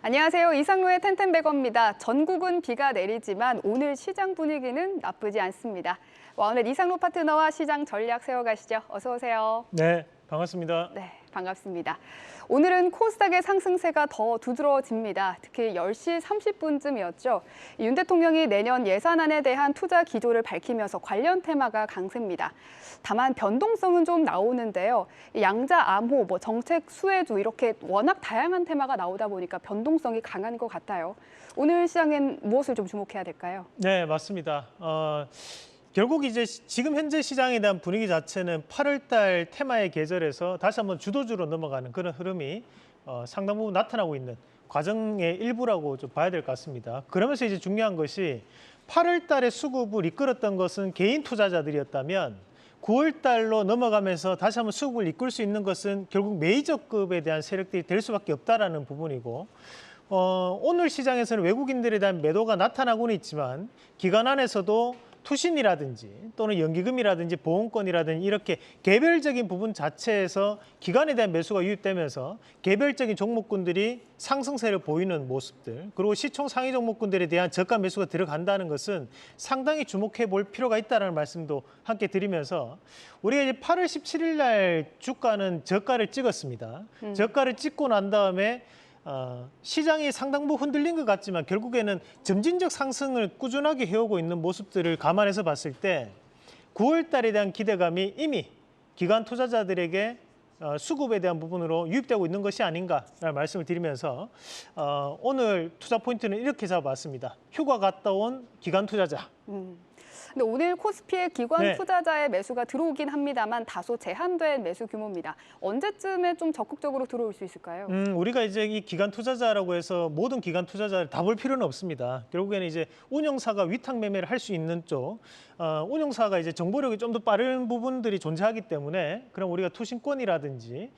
안녕하세요. 이상로의 텐텐베거입니다. 전국은 비가 내리지만 오늘 시장 분위기는 나쁘지 않습니다. 오늘 이상로 파트너와 시장 전략 세워가시죠. 어서 오세요. 네, 반갑습니다. 네, 반갑습니다. 오늘은 코스닥의 상승세가 더 두드러집니다. 특히 10시 30분쯤이었죠. 윤 대통령이 내년 예산안에 대한 투자 기조를 밝히면서 관련 테마가 강세입니다. 다만 변동성은 좀 나오는데요. 양자, 암호, 정책 수혜주 이렇게 워낙 다양한 테마가 나오다 보니까 변동성이 강한 것 같아요. 오늘 시장엔 무엇을 좀 주목해야 될까요? 네, 맞습니다. 결국 이제 지금 현재 시장에 대한 분위기 자체는 8월 달 테마의 계절에서 다시 한번 주도주로 넘어가는 그런 흐름이 상당 부분 나타나고 있는 과정의 일부라고 좀 봐야 될 것 같습니다. 그러면서 이제 중요한 것이 8월 달에 수급을 이끌었던 것은 개인 투자자들이었다면 9월 달로 넘어가면서 다시 한번 수급을 이끌 수 있는 것은 결국 메이저급에 대한 세력들이 될 수밖에 없다라는 부분이고 오늘 시장에서는 외국인들에 대한 매도가 나타나고는 있지만 기간 안에서도 투신이라든지 또는 연기금이라든지 보험권이라든지 이렇게 개별적인 부분 자체에서 기관에 대한 매수가 유입되면서 개별적인 종목군들이 상승세를 보이는 모습들, 그리고 시총 상위 종목군들에 대한 저가 매수가 들어간다는 것은 상당히 주목해 볼 필요가 있다는 말씀도 함께 드리면서 우리가 이제 8월 17일 날 주가는 저가를 찍었습니다. 저가를 찍고 난 다음에 시장이 상당 부분 흔들린 것 같지만 결국에는 점진적 상승을 꾸준하게 해오고 있는 모습들을 감안해서 봤을 때 9월 달에 대한 기대감이 이미 기관 투자자들에게 수급에 대한 부분으로 유입되고 있는 것이 아닌가라는 말씀을 드리면서 오늘 투자 포인트는 이렇게 잡아봤습니다. 휴가 갔다 온 기관 투자자. 근데 오늘 코스피의 기관 네. 투자자의 매수가 들어오긴 합니다만 다소 제한된 매수 규모입니다. 언제쯤에 좀 적극적으로 들어올 수 있을까요? 우리가 이제 이 기관 투자자라고 해서 모든 기관 투자자를 다 볼 필요는 없습니다. 결국에는 이제 운영사가 위탁 매매를 할 수 있는 쪽, 운영사가 이제 정보력이 좀 더 빠른 부분들이 존재하기 때문에 그럼 우리가 투신권이라든지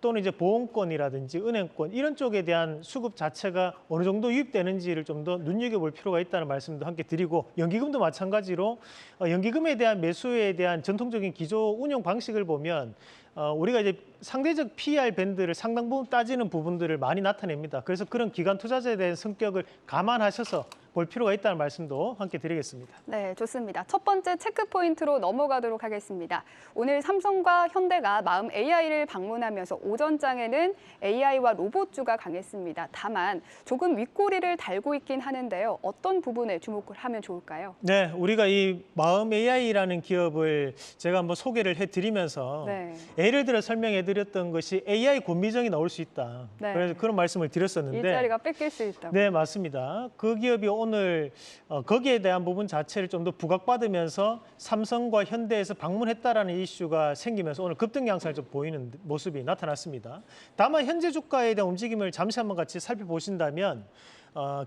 또는 이제 보험권이라든지 은행권 이런 쪽에 대한 수급 자체가 어느 정도 유입되는지를 좀 더 눈여겨볼 필요가 있다는 말씀도 함께 드리고 연기금도 마찬가지로 연기금에 대한 매수에 대한 전통적인 기조 운용 방식을 보면 우리가 이제 상대적 PER 밴드를 상당 부분 따지는 부분들을 많이 나타냅니다. 그래서 그런 기관 투자자에 대한 성격을 감안하셔서 볼 필요가 있다는 말씀도 함께 드리겠습니다. 네, 좋습니다. 첫 번째 체크 포인트로 넘어가도록 하겠습니다. 오늘 삼성과 현대가 마음 AI를 방문하면서 오전장에는 AI와 로봇주가 강했습니다. 다만 조금 윗꼬리를 달고 있긴 하는데요. 어떤 부분에 주목을 하면 좋을까요? 네, 우리가 이 마음 AI라는 기업을 제가 한번 소개를 해드리면서 네. 예를 들어 설명해드렸던 것이 AI 곤미정이 나올 수 있다. 네. 그래서 그런 말씀을 드렸었는데 일자리가 뺏길 수 있다고. 네, 맞습니다. 그 기업이 오늘 거기에 대한 부분 자체를 좀 더 부각받으면서 삼성과 현대에서 방문했다라는 이슈가 생기면서 오늘 급등 양상을 좀 보이는 모습이 나타났습니다. 다만 현재 주가에 대한 움직임을 잠시 한번 같이 살펴보신다면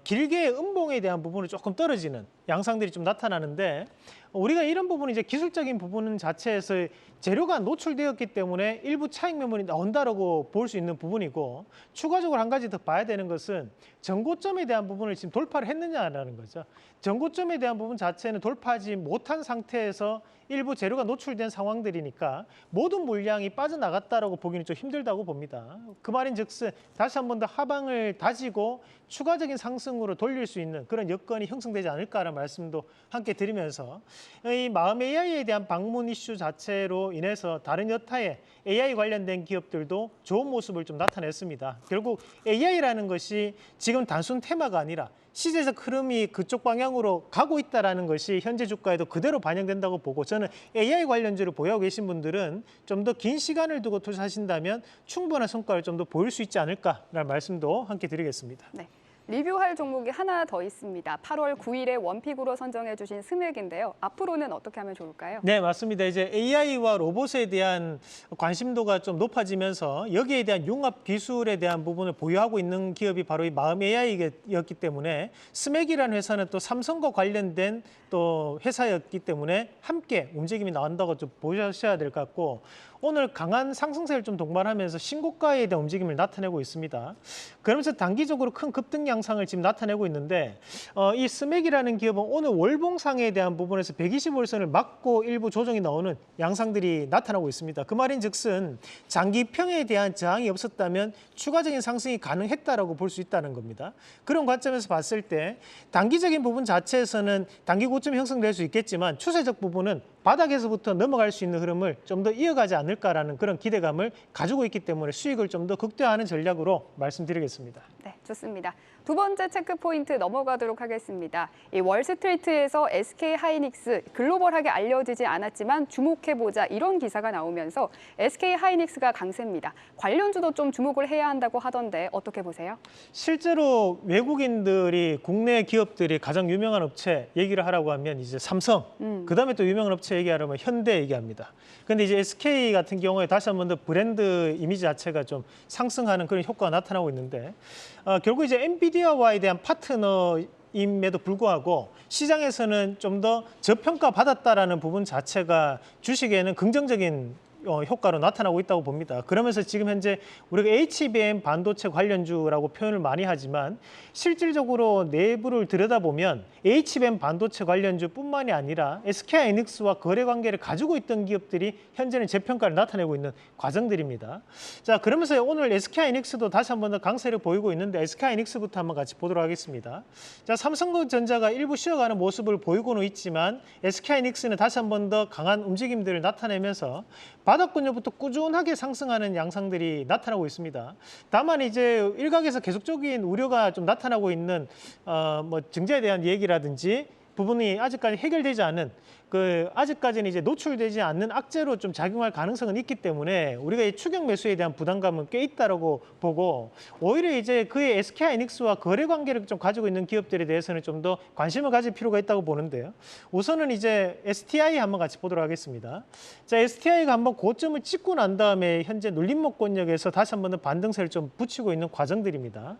길게 음봉에 대한 부분은 조금 떨어지는 양상들이 좀 나타나는데 우리가 이런 부분은 이제 기술적인 부분 자체에서 재료가 노출되었기 때문에 일부 차익 매물이 나온다라고 볼 수 있는 부분이고 추가적으로 한 가지 더 봐야 되는 것은 전고점에 대한 부분을 지금 돌파를 했느냐라는 거죠. 전고점에 대한 부분 자체는 돌파하지 못한 상태에서 일부 재료가 노출된 상황들이니까 모든 물량이 빠져나갔다라고 보기는 좀 힘들다고 봅니다. 그 말인즉슨 다시 한 번 더 하방을 다지고 추가적인 상승으로 돌릴 수 있는 그런 여건이 형성되지 않을까라는 말씀도 함께 드리면서 이 마음 AI에 대한 방문 이슈 자체로 인해서 다른 여타의 AI 관련된 기업들도 좋은 모습을 좀 나타냈습니다. 결국 AI라는 것이 지금 단순 테마가 아니라 시대적 흐름이 그쪽 방향으로 가고 있다는 것이 현재 주가에도 그대로 반영된다고 보고 저는 AI 관련주를 보유하고 계신 분들은 좀 더 긴 시간을 두고 투자하신다면 충분한 성과를 좀 더 보일 수 있지 않을까라는 말씀도 함께 드리겠습니다. 네. 리뷰할 종목이 하나 더 있습니다. 8월 9일에 원픽으로 선정해 주신 스맥인데요. 앞으로는 어떻게 하면 좋을까요? 네, 맞습니다. 이제 AI와 로봇에 대한 관심도가 좀 높아지면서 여기에 대한 융합 기술에 대한 부분을 보유하고 있는 기업이 바로 이 마음 AI였기 때문에 스맥이라는 회사는 또 삼성과 관련된 또 회사였기 때문에 함께 움직임이 나온다고 좀 보셔야 될 것 같고 오늘 강한 상승세를 좀 동반하면서 신고가에 대한 움직임을 나타내고 있습니다. 그러면서 단기적으로 큰 급등 양상을 지금 나타내고 있는데 이 스맥이라는 기업은 오늘 월봉상에 대한 부분에서 120월선을 막고 일부 조정이 나오는 양상들이 나타나고 있습니다. 그 말인즉슨 장기평에 대한 저항이 없었다면 추가적인 상승이 가능했다라고 볼 수 있다는 겁니다. 그런 관점에서 봤을 때 단기적인 부분 자체에서는 단기 고점이 형성될 수 있겠지만 추세적 부분은 바닥에서부터 넘어갈 수 있는 흐름을 좀 더 이어가지 않을까라는 그런 기대감을 가지고 있기 때문에 수익을 좀 더 극대화하는 전략으로 말씀드리겠습니다. 네, 좋습니다. 두 번째 체크 포인트 넘어가도록 하겠습니다. 이 월스트리트에서 SK 하이닉스 글로벌하게 알려지지 않았지만 주목해보자 이런 기사가 나오면서 SK 하이닉스가 강세입니다. 관련주도 좀 주목을 해야 한다고 하던데 어떻게 보세요? 실제로 외국인들이 국내 기업들이 가장 유명한 업체 얘기를 하라고 하면 이제 삼성, 그다음에 또 유명한 업체 얘기하려면 현대 얘기합니다. 근데 이제 SK 같은 경우에 다시 한 번 더 브랜드 이미지 자체가 좀 상승하는 그런 효과가 나타나고 있는데 결국 이제 엔비디아와에 대한 파트너임에도 불구하고 시장에서는 좀 더 저평가 받았다라는 부분 자체가 주식에는 긍정적인 효과로 나타나고 있다고 봅니다. 그러면서 지금 현재 우리가 HBM 반도체 관련주라고 표현을 많이 하지만 실질적으로 내부를 들여다보면 HBM 반도체 관련주뿐만이 아니라 SK하이닉스와 거래 관계를 가지고 있던 기업들이 현재는 재평가를 나타내고 있는 과정들입니다. 자, 그러면서 오늘 SK하이닉스도 다시 한 번 더 강세를 보이고 있는데 SK하이닉스부터 한번 같이 보도록 하겠습니다. 자, 삼성전자가 일부 쉬어가는 모습을 보이고는 있지만 SK하이닉스는 다시 한 번 더 강한 움직임들을 나타내면서 바닥권역부터 꾸준하게 상승하는 양상들이 나타나고 있습니다. 다만 이제 일각에서 계속적인 우려가 좀 나타나고 있는 뭐 증자에 대한 얘기라든지 부분이 아직까지 해결되지 않은 아직까지는 이제 노출되지 않는 악재로 좀 작용할 가능성은 있기 때문에 우리가 이 추격 매수에 대한 부담감은 꽤 있다라고 보고 오히려 이제 그의 SK하이닉스와 거래 관계를 좀 가지고 있는 기업들에 대해서는 좀 더 관심을 가질 필요가 있다고 보는데요. 우선은 이제 STI 한번 같이 보도록 하겠습니다. 자, STI가 한번 고점을 찍고 난 다음에 현재 눌림목권역에서 다시 한번 더 반등세를 좀 붙이고 있는 과정들입니다.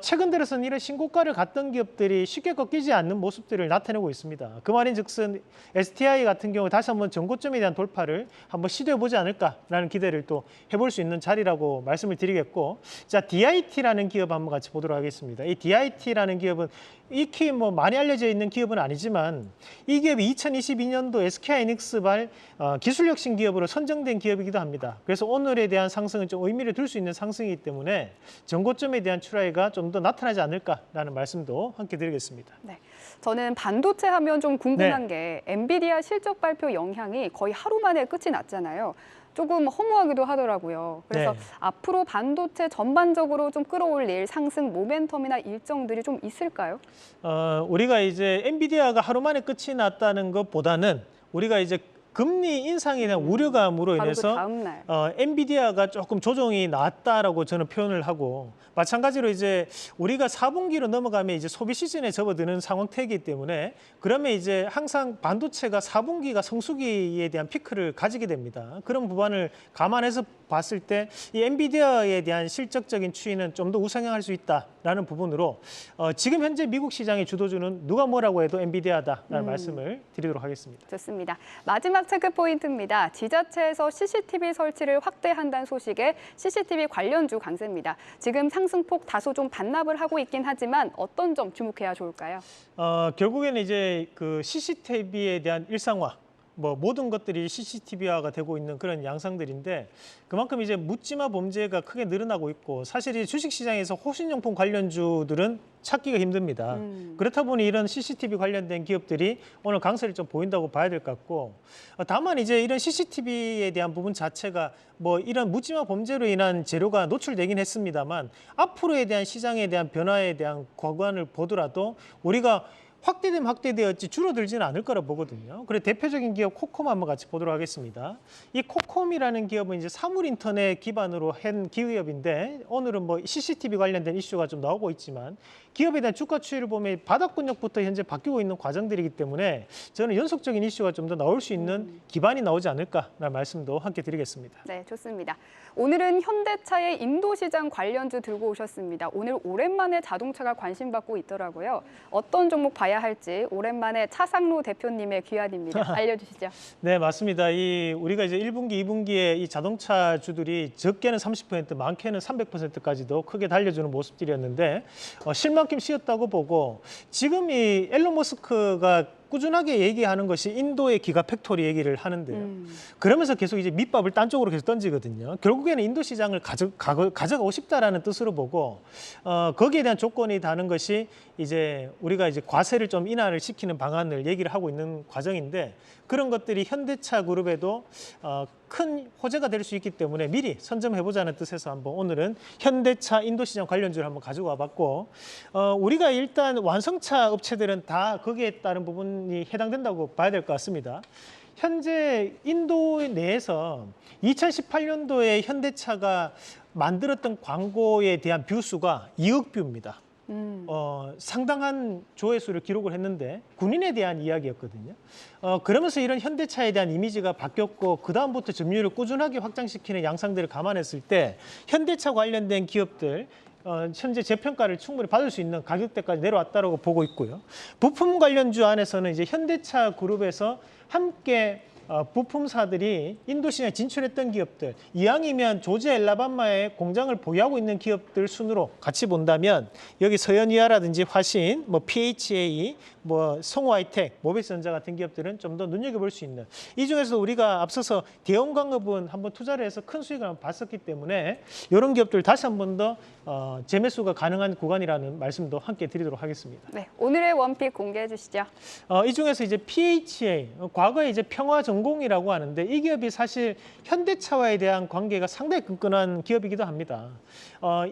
최근 들어서는 이런 신고가를 갔던 기업들이 쉽게 꺾이지 않는 모습들을 나타내고 있습니다. 그 말인즉슨 STI 같은 경우 다시 한번 전고점에 대한 돌파를 한번 시도해보지 않을까라는 기대를 또 해볼 수 있는 자리라고 말씀을 드리겠고, 자, DIT라는 기업 한번 같이 보도록 하겠습니다. 이 DIT라는 기업은 익히 뭐 많이 알려져 있는 기업은 아니지만 이 기업이 2022년도 SK하이닉스발 기술혁신 기업으로 선정된 기업이기도 합니다. 그래서 오늘에 대한 상승은 좀 의미를 둘 수 있는 상승이기 때문에 전고점에 대한 출하가 좀 더 나타나지 않을까라는 말씀도 함께 드리겠습니다. 네. 저는 반도체 하면 좀 궁금한 게 엔비디아 실적 발표 영향이 거의 하루 만에 끝이 났잖아요. 조금 허무하기도 하더라고요. 그래서 앞으로 반도체 전반적으로 좀 끌어올릴 상승 모멘텀이나 일정들이 좀 있을까요? 우리가 이제 엔비디아가 하루 만에 끝이 났다는 것보다는 우리가 이제 금리 인상에 대한 우려감으로 바로 인해서 그 다음 날. 엔비디아가 조금 조정이 나왔다라고 저는 표현을 하고 마찬가지로 이제 우리가 4분기로 넘어가면 이제 소비 시즌에 접어드는 상황태이기 때문에 그러면 이제 항상 반도체가 4분기가 성수기에 대한 피크를 가지게 됩니다. 그런 부분을 감안해서 봤을 때 이 엔비디아에 대한 실적적인 추이는 좀 더 우상향할 수 있다라는 부분으로 지금 현재 미국 시장의 주도주는 누가 뭐라고 해도 엔비디아다라는 말씀을 드리도록 하겠습니다. 좋습니다. 마지막 체크 포인트입니다. 지자체에서 CCTV 설치를 확대한다는 소식에 CCTV 관련주 강세입니다. 지금 상승폭 다소 좀 반납을 하고 있긴 하지만 어떤 점 주목해야 좋을까요? 결국에는 이제 그 CCTV에 대한 일상화, 뭐 모든 것들이 CCTV화가 되고 있는 그런 양상들인데 그만큼 이제 묻지마 범죄가 크게 늘어나고 있고 사실 이 주식시장에서 호신용품 관련주들은 찾기가 힘듭니다. 그렇다 보니 이런 CCTV 관련된 기업들이 오늘 강세를 좀 보인다고 봐야 될 것 같고 다만 이제 이런 CCTV에 대한 부분 자체가 뭐 이런 묻지마 범죄로 인한 재료가 노출되긴 했습니다만 앞으로에 대한 시장에 대한 변화에 대한 과관을 보더라도 우리가 확대되면 확대되었지 줄어들지는 않을 거라 보거든요. 그래 대표적인 기업 코콤 한번 같이 보도록 하겠습니다. 이 코콤이라는 기업은 이제 사물 인터넷 기반으로 한 기업인데 오늘은 뭐 CCTV 관련된 이슈가 좀 나오고 있지만 기업에 대한 주가 추이를 보면 바닥권역부터 현재 바뀌고 있는 과정들이기 때문에 저는 연속적인 이슈가 좀 더 나올 수 있는 기반이 나오지 않을까라는 말씀도 함께 드리겠습니다. 네, 좋습니다. 오늘은 현대차의 인도시장 관련주 들고 오셨습니다. 오늘 오랜만에 자동차가 관심받고 있더라고요. 어떤 종목 봐야 내야 할지 오랜만에 차상로 대표님의 귀환입니다. 알려주시죠. 네, 맞습니다. 우리가 이제 1분기, 2분기에 이 자동차 주들이 적게는 30%, 많게는 300%까지도 크게 달려주는 모습들이었는데 쉴만큼 쉬었다고 보고 지금 이 앨런 머스크가 꾸준하게 얘기하는 것이 인도의 기가 팩토리 얘기를 하는데요. 그러면서 계속 이제 밑밥을 딴 쪽으로 계속 던지거든요. 결국에는 인도 시장을 가져가고 싶다라는 뜻으로 보고 거기에 대한 조건이 다는 것이 이제 우리가 이제 과세를 좀 인하를 시키는 방안을 얘기를 하고 있는 과정인데 그런 것들이 현대차 그룹에도 큰 호재가 될 수 있기 때문에 미리 선점해보자는 뜻에서 한번 오늘은 현대차 인도 시장 관련주를 한번 가지고 와봤고 우리가 일단 완성차 업체들은 다 거기에 따른 부분이 해당된다고 봐야 될 것 같습니다. 현재 인도 내에서 2018년도에 현대차가 만들었던 광고에 대한 뷰수가 2억 뷰입니다. 상당한 조회수를 기록을 했는데 군인에 대한 이야기였거든요. 그러면서 이런 현대차에 대한 이미지가 바뀌었고 그다음부터 점유율을 꾸준하게 확장시키는 양상들을 감안했을 때 현대차 관련된 기업들 현재 재평가를 충분히 받을 수 있는 가격대까지 내려왔다고 보고 있고요. 부품 관련주 안에서는 이제 현대차 그룹에서 함께 부품사들이 인도 시장에 진출했던 기업들, 이왕이면 조지 엘라바마에 공장을 보유하고 있는 기업들 순으로 같이 본다면 여기 서현위아라든지 화신, PHA, 성호하이텍, 모비스전자 같은 기업들은 좀 더 눈여겨볼 수 있는 이 중에서 우리가 앞서서 대형광업은 한번 투자를 해서 큰 수익을 한번 봤었기 때문에 이런 기업들 다시 한번 더 재매수가 가능한 구간이라는 말씀도 함께 드리도록 하겠습니다. 네, 오늘의 원픽 공개해 주시죠. 이 중에서 이제 PHA, 과거에 이제 평화전공이라고 하는데 이 기업이 사실 현대차와에 대한 관계가 상당히 끈끈한 기업이기도 합니다.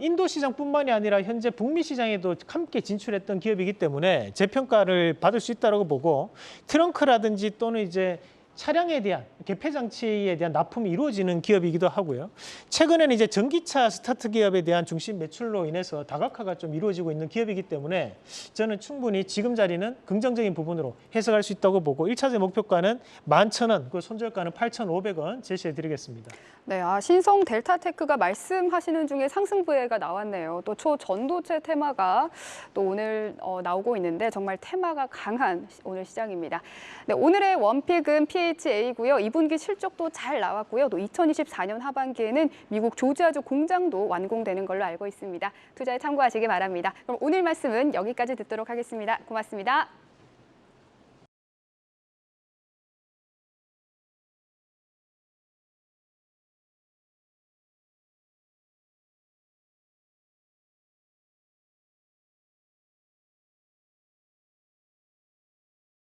인도 시장뿐만이 아니라 현재 북미 시장에도 함께 진출했던 기업이기 때문에 재평가를 받을 수 있다고 보고 트렁크라든지 또는 이제 차량에 대한 개폐 장치에 대한 납품이 이루어지는 기업이기도 하고요. 최근에는 이제 전기차 스타트 기업에 대한 중심 매출로 인해서 다각화가 좀 이루어지고 있는 기업이기 때문에 저는 충분히 지금 자리는 긍정적인 부분으로 해석할 수 있다고 보고 1차적 목표가는 11,000원, 그 손절가는 8,500원 제시해 드리겠습니다. 네, 신성 델타테크가 말씀하시는 중에 상승부회가 나왔네요. 또 초전도체 테마가 또 오늘 나오고 있는데 정말 테마가 강한 오늘 시장입니다. 네, 오늘의 원픽은 PHA고요. 2분기 실적도 잘 나왔고요. 또 2024년 하반기에는 미국 조지아주 공장도 완공되는 걸로 알고 있습니다. 투자에 참고하시기 바랍니다. 그럼 오늘 말씀은 여기까지 듣도록 하겠습니다. 고맙습니다.